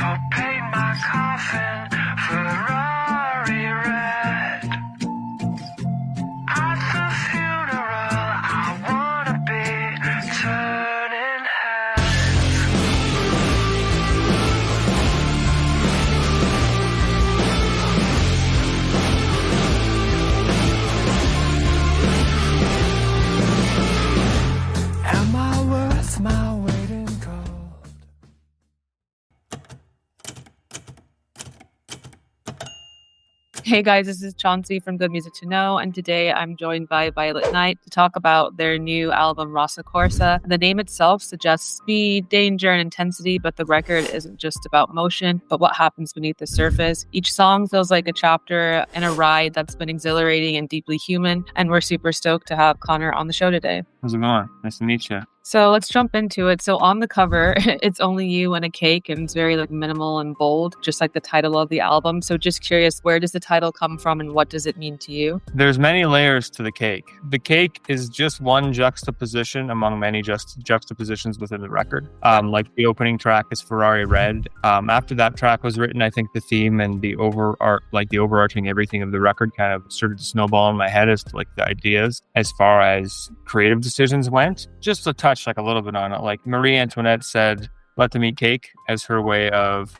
So paint my coffin Ferrari red. At the funeral I wanna be turning heads. Am I worth my weight in gold? Hey guys, this is Chauncey from Good Music to Know, and today I'm joined by Violet Knight to talk about their new album, Rosso Corsa. The name itself suggests speed, danger, and intensity, but the record isn't just about motion, but what happens beneath the surface. Each song feels like a chapter in a ride that's been exhilarating and deeply human, and we're super stoked to have Connor on the show today. How's it going? Nice to meet you. So let's jump into it. So on the cover, it's only you and a cake, and it's very like minimal and bold, just like the title of the album. So just curious, where does the title come from and what does it mean to you? There's many layers to the cake. The cake is just one juxtaposition among many juxtapositions within the record. Like the opening track is Ferrari Red. After that track was written, I think the theme and the overarching everything of the record kind of started to snowball in my head as to like the ideas as far as creative decisions went. Just a touch like a little bit on it. Like Marie Antoinette said, let them eat cake as her way of,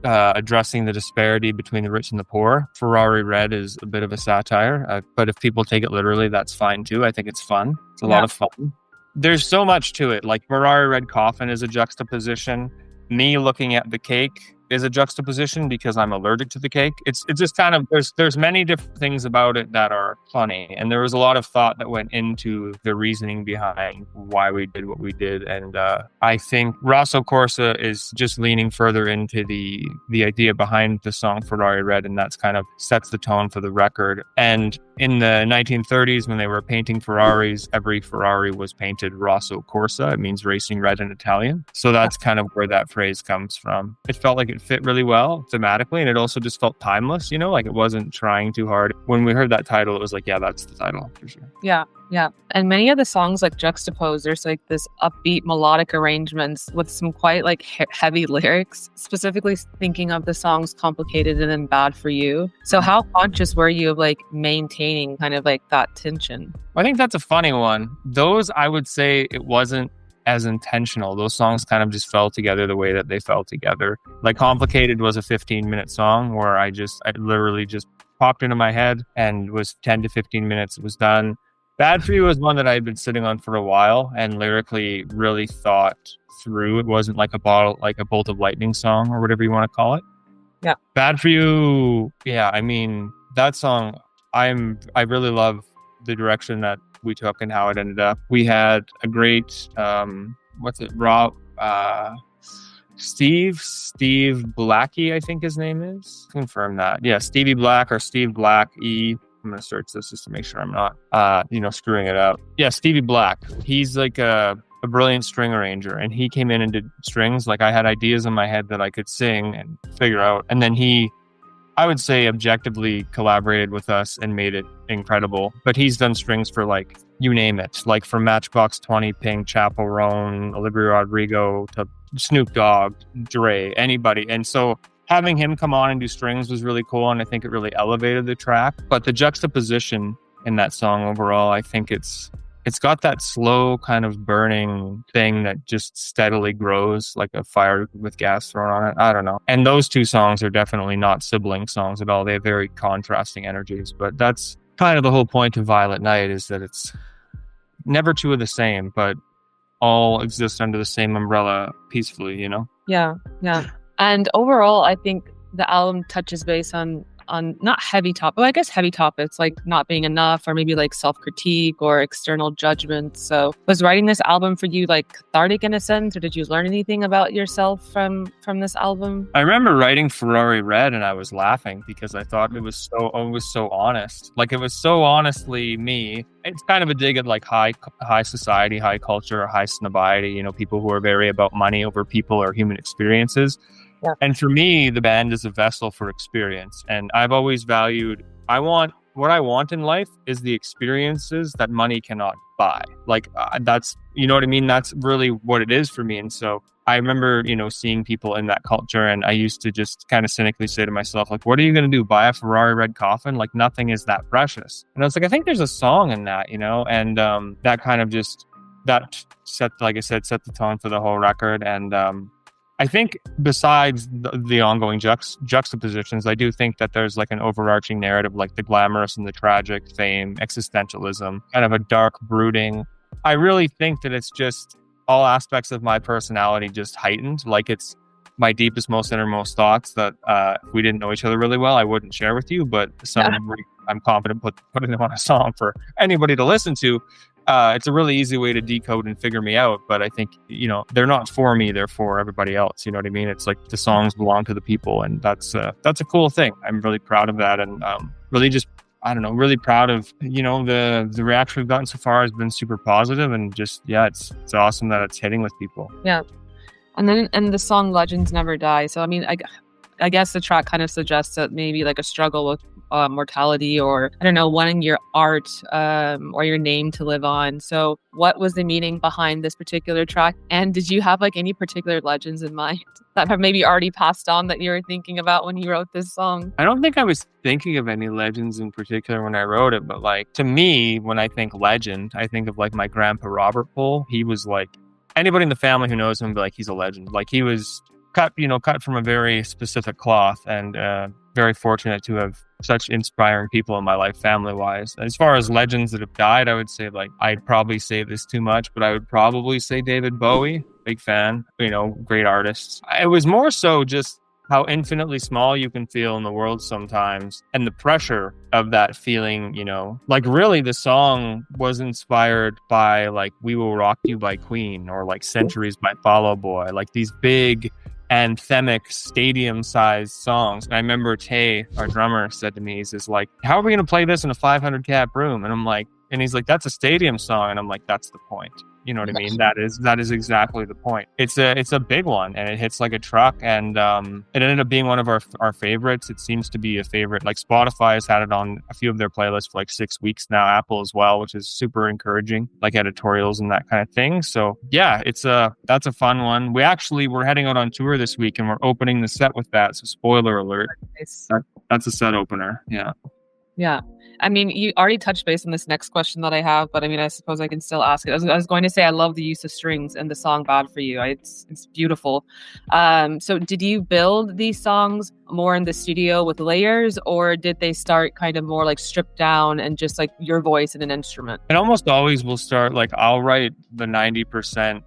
addressing the disparity between the rich and the poor. Ferrari Red is a bit of a satire, but if people take it literally, that's fine too. I think it's fun. It's a lot of fun. There's so much to it. Like Ferrari Red Coffin is a juxtaposition. Me looking at the cake is a juxtaposition because I'm allergic to the cake. It's just kind of, there's many different things about it that are funny. And there was a lot of thought that went into the reasoning behind why we did what we did. And I think Rosso Corsa is just leaning further into the idea behind the song Ferrari Red. And that's kind of sets the tone for the record. And in the 1930s, when they were painting Ferraris, every Ferrari was painted Rosso Corsa. It means racing red in Italian. So that's kind of where that phrase comes from. It felt like it fit really well thematically, and it also just felt timeless, like it wasn't trying too hard. When we heard that title, it was like, yeah, that's the title for sure. Yeah. And many of the songs like juxtapose, there's like this upbeat melodic arrangements with some quite like heavy lyrics, specifically thinking of the songs Complicated and then Bad for You. So how conscious were you of like maintaining kind of like that tension? I think that's a funny one. Those, I would say it wasn't as intentional. Those songs kind of just fell together the way that they fell together. Like Complicated was a 15-minute song where I literally just popped into my head and was 10 to 15 minutes. It was done. Bad for You was one that I had been sitting on for a while and lyrically really thought through. It wasn't like a bolt of lightning song or whatever you want to call it. Yeah. Bad for You. Yeah. I mean, that song, I really love the direction that we took and how it ended up. We had a great, Steve Blackie, I think his name is. Confirm that. Yeah, Stevie Black or Steve Black E. I'm going to search this just to make sure I'm not, screwing it up. Yeah, Stevie Black. He's like a brilliant string arranger, and he came in and did strings. Like I had ideas in my head that I could sing and figure out. And then he, I would say, objectively collaborated with us and made it incredible. But he's done strings for like, you name it, like from Matchbox 20, Pink, Chappell Roan, Olivia Rodrigo to Snoop Dogg, Dre, anybody. And so having him come on and do strings was really cool, and I think it really elevated the track. But the juxtaposition in that song overall, I think it's got that slow kind of burning thing that just steadily grows like a fire with gas thrown on it. I don't know. And those two songs are definitely not sibling songs at all. They have very contrasting energies, but that's kind of the whole point of Violet Knight, is that it's never two of the same, but all exist under the same umbrella peacefully, Yeah. And overall, I think the album touches base on not heavy topics, well, I guess heavy topics like not being enough or maybe like self-critique or external judgment. So was writing this album for you like cathartic in a sense, or did you learn anything about yourself from this album? I remember writing Ferrari Red and I was laughing because I thought it was so honest. Like it was so honestly me. It's kind of a dig at like high society, high culture, high snobiety, people who are very about money over people or human experiences. Yeah. And for me, the band is a vessel for experience. And I've always valued, what I want in life is the experiences that money cannot buy. Like that's, you know what I mean? That's really what it is for me. And so I remember, seeing people in that culture, and I used to just kind of cynically say to myself, like, what are you going to do? Buy a Ferrari red coffin? Like, nothing is that precious. And I was like, I think there's a song in that, and that kind of just, that set, like I said, set the tone for the whole record. And I think besides the ongoing juxtapositions, I do think that there's like an overarching narrative, like the glamorous and the tragic, fame, existentialism, kind of a dark brooding. I really think that it's just all aspects of my personality just heightened. Like, it's my deepest, most innermost thoughts that if we didn't know each other really well, I wouldn't share with you, but I'm confident putting them on a song for anybody to listen to. It's a really easy way to decode and figure me out, but I think, they're not for me, they're for everybody else. You know what I mean? It's like the songs belong to the people, and that's a cool thing. I'm really proud of that, and really just, I don't know, really proud of, the reaction we've gotten so far has been super positive, and just, it's awesome that it's hitting with people. Yeah. And the song Legends Never Die. So, I mean, I guess the track kind of suggests that maybe like a struggle with mortality, or I don't know, wanting your art or your name to live on. So what was the meaning behind this particular track? And did you have like any particular legends in mind that have maybe already passed on that you were thinking about when you wrote this song? I don't think I was thinking of any legends in particular when I wrote it, but like, to me, when I think legend, I think of like my grandpa Robert Pohl. He was like, anybody in the family who knows him would be like, he's a legend. Like, he was cut from a very specific cloth, and very fortunate to have such inspiring people in my life, family-wise. As far as legends that have died, I would say, like, I'd probably say this too much, but I would probably say David Bowie. Big fan, great artist. It was more so just how infinitely small you can feel in the world sometimes, and the pressure of that feeling, like, really the song was inspired by like We Will Rock You by Queen, or like Centuries by Fall Out Boy, like these big anthemic stadium-sized songs. And I remember Tay, our drummer, said to me, he's just like, how are we going to play this in a 500 cap room? And I'm like, and he's like, that's a stadium song. And I'm like, that's the point. You know what I mean? That is exactly the point. It's a big one, and it hits like a truck, and it ended up being one of our favorites. It seems to be a favorite. Like, Spotify has had it on a few of their playlists for like 6 weeks now, Apple as well, which is super encouraging, like editorials and that kind of thing. So yeah, that's a fun one. We're heading out on tour this week, and we're opening the set with that. So spoiler alert, Nice. that's a set opener. Yeah. Yeah. I mean, you already touched base on this next question that I have, but I mean, I suppose I can still ask it. I was going to say, I love the use of strings in the song Bad For You. It's beautiful. So did you build these songs more in the studio with layers, or did they start kind of more like stripped down and just like your voice and an instrument? It almost always will start, like, I'll write the 90%,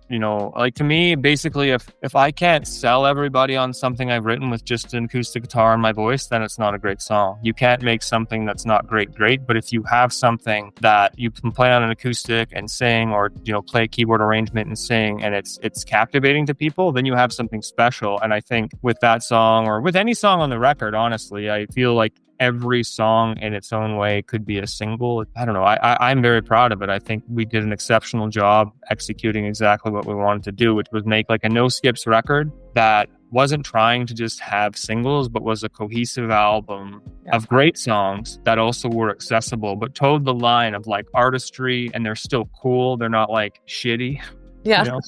like, to me, basically, if I can't sell everybody on something I've written with just an acoustic guitar and my voice, then it's not a great song. You can't make something that's not great. But if you have something that you can play on an acoustic and sing, or play a keyboard arrangement and sing, and it's captivating to people, then you have something special. And I think with that song, or with any song on the record, honestly, I feel like every song in its own way could be a single. I don't know. I'm very proud of it. I think we did an exceptional job executing exactly what we wanted to do, which was make like a no skips record that wasn't trying to just have singles, but was a cohesive album of great songs that also were accessible, but towed the line of like artistry, and they're still cool. They're not like shitty. Yeah.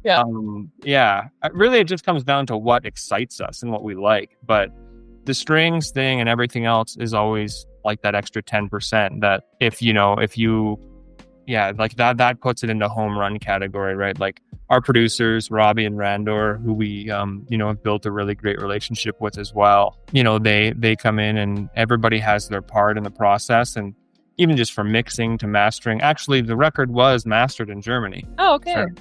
Yeah. Really, it just comes down to what excites us and what we like. But the strings thing and everything else is always like that extra 10% that if you like that puts it into home run category, right? Like, our producers, Robbie and Randor, who we, have built a really great relationship with as well. They come in, and everybody has their part in the process. And even just from mixing to mastering, actually, the record was mastered in Germany. Oh, okay. Sure.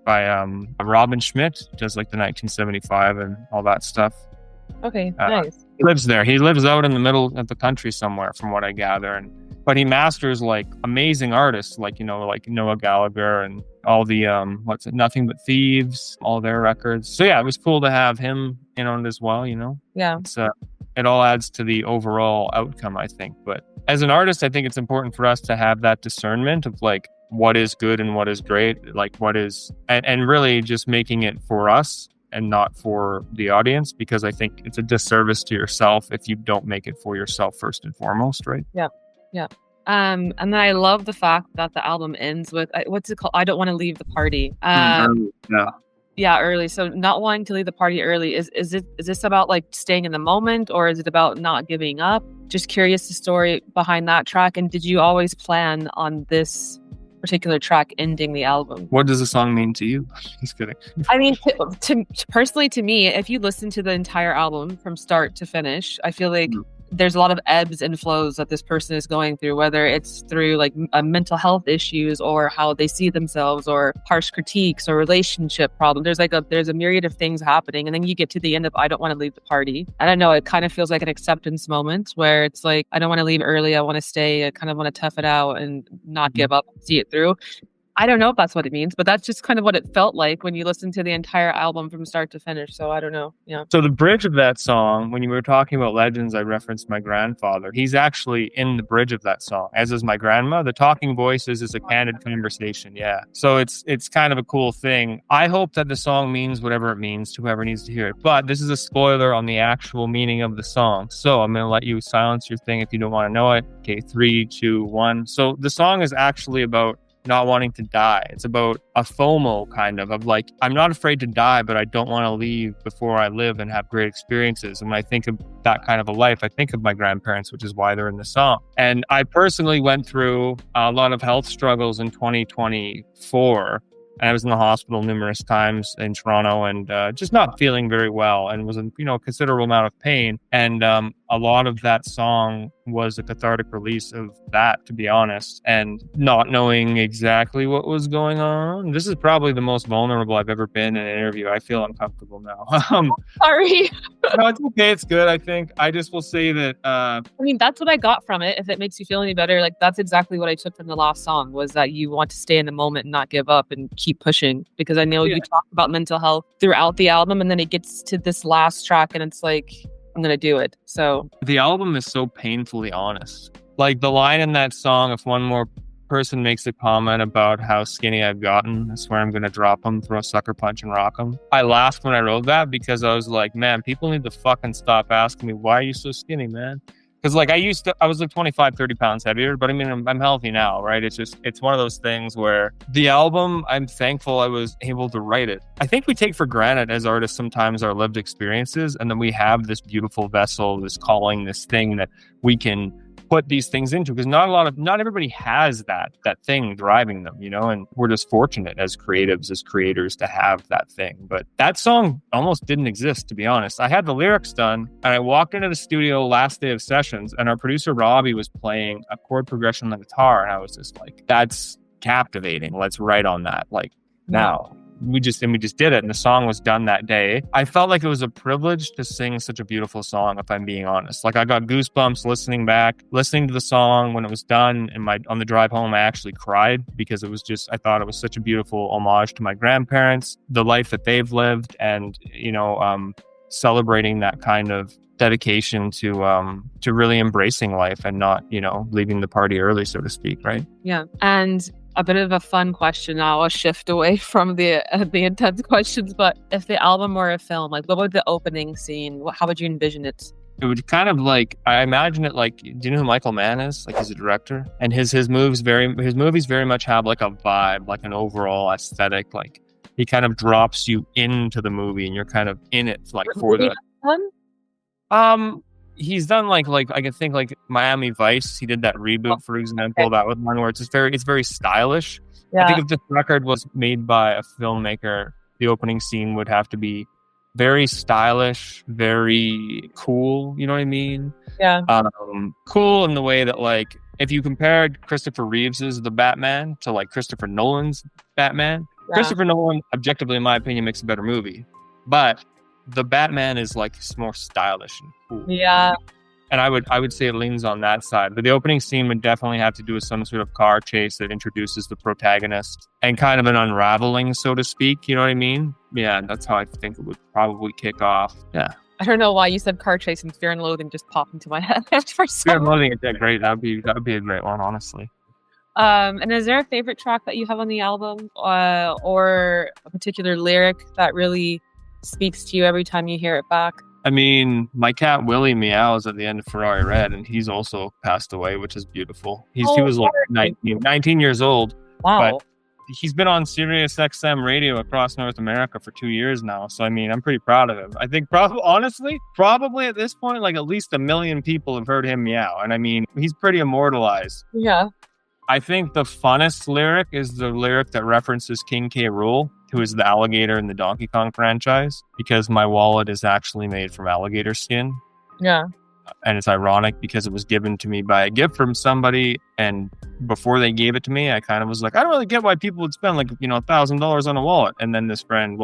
By Robin Schmidt, does like the 1975 and all that stuff. Okay, nice. He lives there. He lives out in the middle of the country somewhere, from what I gather. But he masters like amazing artists, like like Noah Gallagher and all the Nothing But Thieves, all their records. So yeah, it was cool to have him in on it as well. Yeah. It all adds to the overall outcome, I think. But as an artist, I think it's important for us to have that discernment of like what is good and what is great, like what is, and really just making it for us and not for the audience, because I think it's a disservice to yourself if you don't make it for yourself first and foremost, right? Yeah. And then I love the fact that the album ends with what's it called? I Don't Want to Leave the Party. Yeah. early. So not wanting to leave the party early. Is this about like staying in the moment, or is it about not giving up? Just curious the story behind that track. And did you always plan on this particular track ending the album? What does the song mean to you? Just kidding. I mean, to personally, to me, if you listen to the entire album from start to finish, I feel like there's a lot of ebbs and flows that this person is going through, whether it's through like mental health issues or how they see themselves or harsh critiques or relationship problems. There's a myriad of things happening. And then you get to the end of I don't want to leave the party. I don't know. It kind of feels like an acceptance moment where it's like, I don't want to leave early. I want to stay. I kind of want to tough it out and not give up, see it through. I don't know if that's what it means, but that's just kind of what it felt like when you listen to the entire album from start to finish. So I don't know. Yeah. So the bridge of that song, when you were talking about legends, I referenced my grandfather. He's actually in the bridge of that song, as is my grandma. The talking voices is a candid conversation. Yeah. So it's kind of a cool thing. I hope that the song means whatever it means to whoever needs to hear it. But this is a spoiler on the actual meaning of the song. So I'm going to let you silence your thing if you don't want to know it. Okay, 3, 2, 1. So the song is actually about not wanting to die. It's about a FOMO kind of like, I'm not afraid to die, but I don't want to leave before I live and have great experiences. And when I think of that kind of a life, I think of my grandparents, which is why they're in the song. And I personally went through a lot of health struggles in 2024. And I was in the hospital numerous times in Toronto and just not feeling very well and was in, a considerable amount of pain. And a lot of that song was a cathartic release of that, to be honest, and not knowing exactly what was going on. This is probably the most vulnerable I've ever been in an interview. I feel uncomfortable now. Sorry. No, it's okay. It's good, I think. I just will say that... I mean, that's what I got from it. If it makes you feel any better, like that's exactly what I took from the last song, was that you want to stay in the moment and not give up and keep pushing. Because I know you talk about mental health throughout the album, and then it gets to this last track and it's like, I'm going to do it. So the album is so painfully honest. Like the line in that song, if one more person makes a comment about how skinny I've gotten, I swear I'm going to drop them, throw a sucker punch and rock them. I laughed when I wrote that because I was like, man, people need to fucking stop asking me, why are you so skinny, man? Because like I was like 25, 30 pounds heavier, but I mean, I'm healthy now, right? It's one of those things where the album, I'm thankful I was able to write it. I think we take for granted as artists sometimes our lived experiences, and then we have this beautiful vessel, this calling, this thing that we can put these things into, because not everybody has that thing driving them, and we're just fortunate as creatives, as creators, to have that thing. But that song almost didn't exist, to be honest. I had the lyrics done and I walked into the studio last day of sessions and our producer Robbie was playing a chord progression on the guitar, and I was just like, that's captivating, let's write on that now. We just did it, and the song was done that day. I felt like it was a privilege to sing such a beautiful song, if I'm being honest. Like I got goosebumps listening to the song when it was done. And on the drive home, I actually cried because I thought it was such a beautiful homage to my grandparents, the life that they've lived, and celebrating that kind of dedication to really embracing life and not leaving the party early, so to speak, right? Yeah. And a bit of a fun question now, a shift away from the intense questions, but if the album were a film, like what would the opening scene, how would you envision it? It would kind of like, I imagine it like, do you know who Michael Mann is? Like he's a director, and his movies very much have like a vibe, like an overall aesthetic. Like he kind of drops you into the movie and you're kind of in it like for the... He's done like I can think like Miami Vice. He did that reboot, for example. Okay. That was one where it's very stylish. Yeah. I think if this record was made by a filmmaker, the opening scene would have to be very stylish, very cool. You know what I mean? Yeah. Cool in the way that like if you compared Christopher Reeves's The Batman to like Christopher Nolan's Batman, Christopher Nolan, objectively in my opinion, makes a better movie, but the Batman is like more stylish and cool. Yeah. And I would say it leans on that side. But the opening scene would definitely have to do with some sort of car chase that introduces the protagonist and kind of an unraveling, so to speak. You know what I mean? Yeah, that's how I think it would probably kick off. Yeah. I don't know why you said car chase and Fear and Loathing just popped into my head for some Fear and Loathing is great. That would be a great one, honestly. And is there a favorite track that you have on the album, or a particular lyric that really speaks to you every time you hear it back? I mean, my cat Willie meows at the end of Ferrari Red, and he's also passed away, which is beautiful. He was like 19 years old. Wow. But he's been on Sirius XM radio across North America for 2 years now. So, I mean, I'm pretty proud of him. I think honestly, probably at this point, like at least 1 million people have heard him meow. And I mean, he's pretty immortalized. Yeah. I think the funnest lyric is the lyric that references King K. Rool, who is the alligator in the Donkey Kong franchise, because my wallet is actually made from alligator skin. Yeah. And it's ironic because it was given to me by a gift from somebody. And before they gave it to me, I kind of was like, I don't really get why people would spend like, $1,000 on a wallet. And then this friend,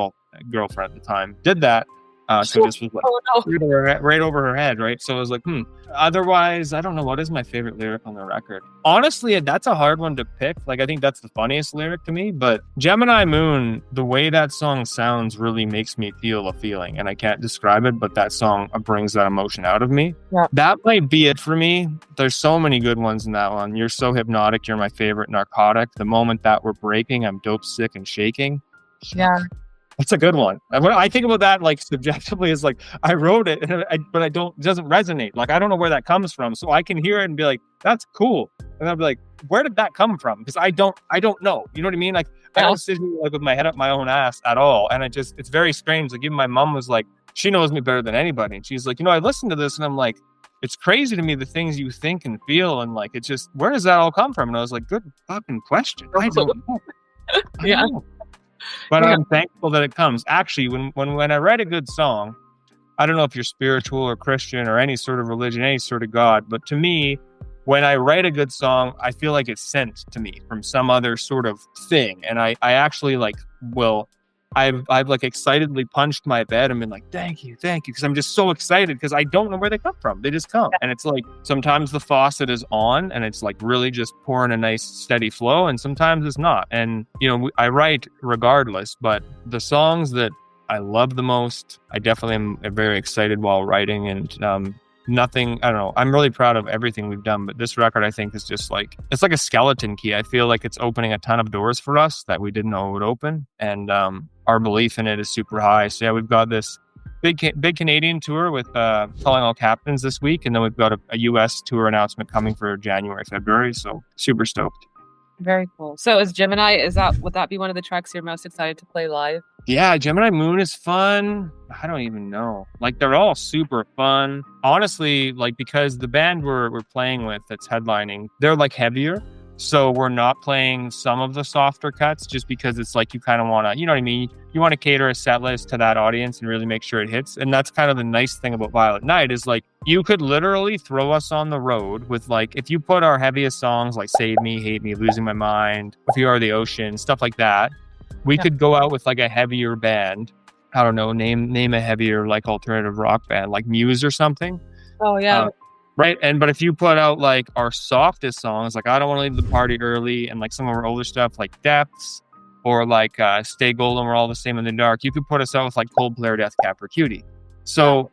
girlfriend at the time, did that. So this was like right over her head, right? So I was like, Otherwise, I don't know. What is my favorite lyric on the record? Honestly, that's a hard one to pick. Like, I think that's the funniest lyric to me. But Gemini Moon, the way that song sounds really makes me feel a feeling. And I can't describe it, but that song brings that emotion out of me. Yeah. That might be it for me. There's so many good ones in that one. You're So Hypnotic. You're my favorite. Narcotic. The moment that we're breaking, I'm dope, sick, and shaking. Yeah. That's a good one. And when I think about that, like subjectively, is like I wrote it, but it doesn't resonate. Like I don't know where that comes from. So I can hear it and be like, "That's cool," and I'll be like, "Where did that come from?" Because I don't know. You know what I mean? Like I don't sit here like with my head up my own ass at all. And it's very strange. Like even my mom was like, she knows me better than anybody, and she's like, I listened to this, and I'm like, it's crazy to me the things you think and feel, and like it's just where does that all come from? And I was like, good fucking question. I don't know. Yeah. I don't know. But I'm thankful that it comes. Actually, when I write a good song, I don't know if you're spiritual or Christian or any sort of religion, any sort of God, but to me, when I write a good song, I feel like it's sent to me from some other sort of thing. And I actually I've like excitedly punched my bed and been like, thank you. Because I'm just so excited because I don't know where they come from. They just come. And it's like, sometimes the faucet is on and it's like really just pouring a nice steady flow. And sometimes it's not. And, I write regardless, but the songs that I love the most, I definitely am very excited while writing. And I don't know. I'm really proud of everything we've done, but this record I think is just like, it's like a skeleton key. I feel like it's opening a ton of doors for us that we didn't know would open. And our belief in it is super high. So yeah, we've got this big Canadian tour with Calling All Captains this week. And then we've got a US tour announcement coming for January, February. So super stoked. Very cool. So is Gemini, would that be one of the tracks you're most excited to play live? Yeah, Gemini Moon is fun. I don't even know. Like they're all super fun. Honestly, like because the band we're playing with that's headlining, they're like heavier. So we're not playing some of the softer cuts just because it's like you kind of want to, you know what I mean? You want to cater a set list to that audience and really make sure it hits. And that's kind of the nice thing about Violet Night is like you could literally throw us on the road with like, if you put our heaviest songs like Save Me, Hate Me, Losing My Mind, If You Are the Ocean, stuff like that, we could go out with like a heavier band. I don't know, name a heavier like alternative rock band, like Muse or something. Oh yeah. Right. But if you put out like our softest songs, like I Don't Want to Leave the Party Early, and like some of our older stuff like Depths or like Stay Golden, We're All the Same in the Dark, you could put us out with like Coldplay or Death Cab for Cutie. So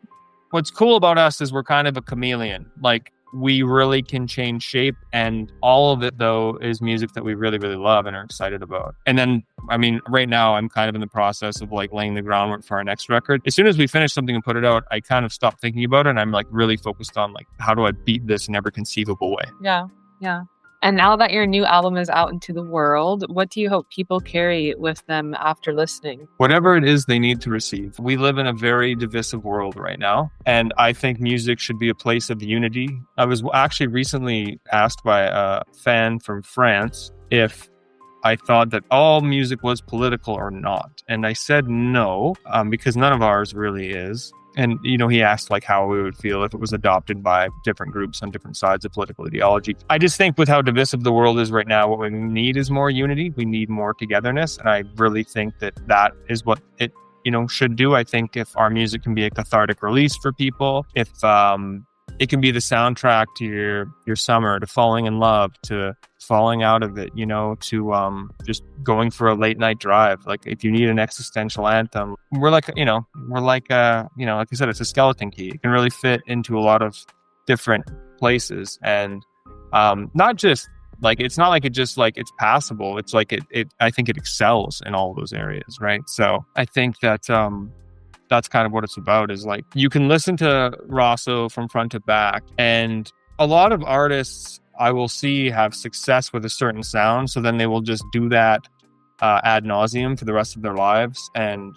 what's cool about us is we're kind of a chameleon. Like we really can change shape, and all of it though is music that we really, really love and are excited about. And then, I mean, right now I'm kind of in the process of like laying the groundwork for our next record. As soon as we finish something and put it out, I kind of stop thinking about it. And I'm like really focused on like, how do I beat this in every conceivable way? Yeah. And now that your new album is out into the world, what do you hope people carry with them after listening? Whatever it is they need to receive. We live in a very divisive world right now, and I think music should be a place of unity. I was actually recently asked by a fan from France if I thought that all music was political or not. And I said no, because none of ours really is. And, he asked like how we would feel if it was adopted by different groups on different sides of political ideology. I just think with how divisive the world is right now, what we need is more unity. We need more togetherness. And I really think that is what it, should do. I think if our music can be a cathartic release for people, if it can be the soundtrack to your summer, to falling in love, to falling out of it, to just going for a late night drive. Like if you need an existential anthem, we're like like I said, it's a skeleton key. It can really fit into a lot of different places, and not just like, it's not like it just like it's passable. It's like I think it excels in all of those areas, right? So I think that that's kind of what it's about, is like you can listen to Rosso from front to back, and a lot of artists I will see have success with a certain sound, so then they will just do that ad nauseum for the rest of their lives, and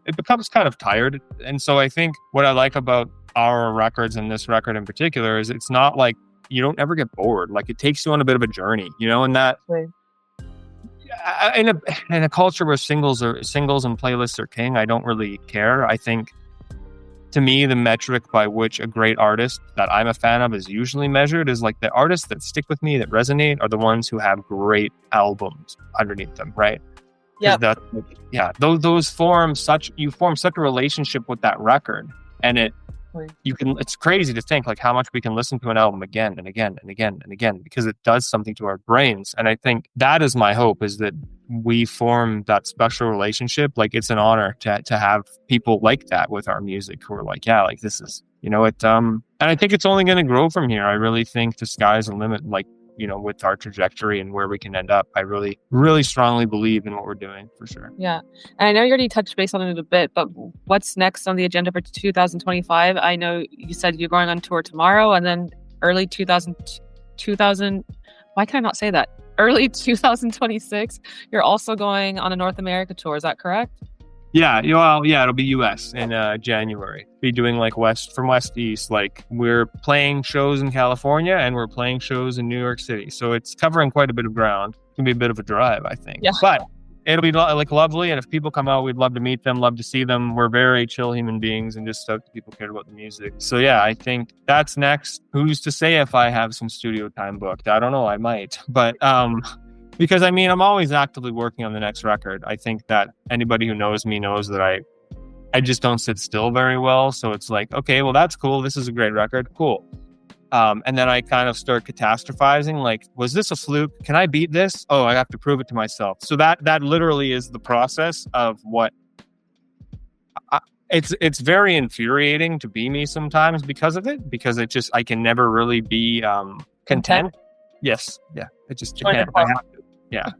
it becomes kind of tired. And so I think what I like about our records, and this record in particular, is it's not like you don't ever get bored. Like, it takes you on a bit of a journey, and that Right. in a culture where singles and playlists are king, I don't really care. I think, to me, the metric by which a great artist that I'm a fan of is usually measured is like the artists that stick with me, that resonate, are the ones who have great albums underneath them, right? Yeah. Those form such a relationship with that record, and it's crazy to think like how much we can listen to an album again and again and again and again, because it does something to our brains. And I think that is my hope, is that we form that special relationship. Like, it's an honor to have people like that with our music, who are like, yeah, like, this is, and I think it's only going to grow from here. I really think the sky's the limit, like, with our trajectory and where we can end up. I really, really strongly believe in what we're doing, for sure. Yeah. And I know you already touched base on it a bit, but what's next on the agenda for 2025? I know you said you're going on tour tomorrow, and then early 2000, why can I not say that? Early 2026, you're also going on a North America tour. Is that correct? Yeah, it'll be US in January. Be doing like west to east. Like, we're playing shows in California and we're playing shows in New York City. So it's covering quite a bit of ground. It's gonna be a bit of a drive, I think. Yeah. But it'll be like lovely. And if people come out, we'd love to meet them, love to see them. We're very chill human beings and just stoked that people care about the music. So yeah, I think that's next. Who's to say if I have some studio time booked? I don't know. I might, but because I'm always actively working on the next record. I think that anybody who knows me knows that I just don't sit still very well. So it's like, okay, well, that's cool. This is a great record. Cool. And then I kind of start catastrophizing. Like, was this a fluke? Can I beat this? Oh, I have to prove it to myself. So that literally is the process of what it's very infuriating to be me sometimes because of it, because I can never really be content. Yes. Yeah. I can't. I have to. Yeah.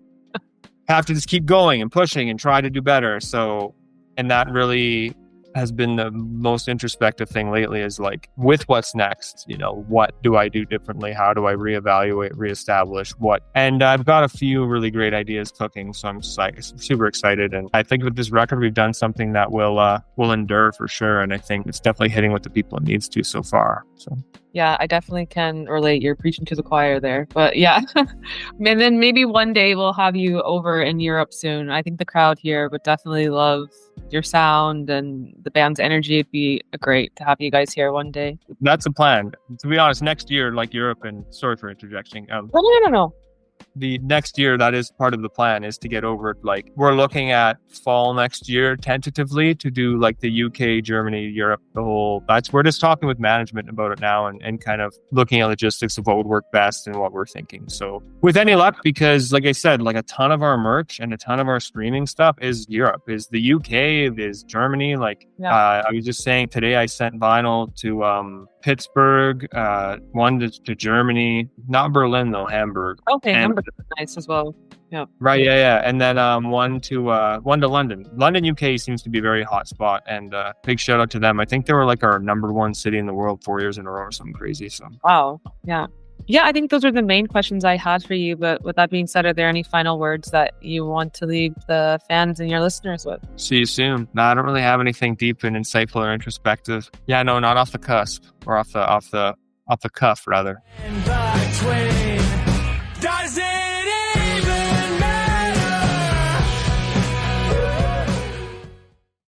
Have to just keep going and pushing and try to do better. So, and that really has been the most introspective thing lately, is like, with what's next, what do I do differently? How do I reevaluate, reestablish what? And I've got a few really great ideas cooking. So I'm super excited. And I think with this record, we've done something that will endure for sure. And I think it's definitely hitting what the people it needs to so far. So. Yeah, I definitely can relate. You're preaching to the choir there. But yeah, and then maybe one day we'll have you over in Europe soon. I think the crowd here would definitely love your sound and the band's energy. It'd be great to have you guys here one day. That's a plan. To be honest, next year, like Europe, and sorry for interjecting. No. The next year, that is part of the plan, is to get over, like, we're looking at fall next year tentatively to do like the UK, Germany, Europe, we're just talking with management about it now, and kind of looking at logistics of what would work best and what we're thinking. So with any luck, because like I said, like, a ton of our merch and a ton of our streaming stuff is Europe, is the UK, is Germany. Like, I was just saying today, I sent vinyl to Pittsburgh, one to Germany, not Berlin though, Hamburg. Okay, Hamburg is nice as well. Yeah. Right. Yeah. And then one to London. London, UK seems to be a very hot spot, and big shout out to them. I think they were like our number one city in the world 4 years in a row or something crazy. So. Wow. Yeah. Yeah, I think those are the main questions I had for you. But with that being said, are there any final words that you want to leave the fans and your listeners with? See you soon. No, I don't really have anything deep and insightful or introspective. Yeah, no, not off the cusp, or off the cuff rather.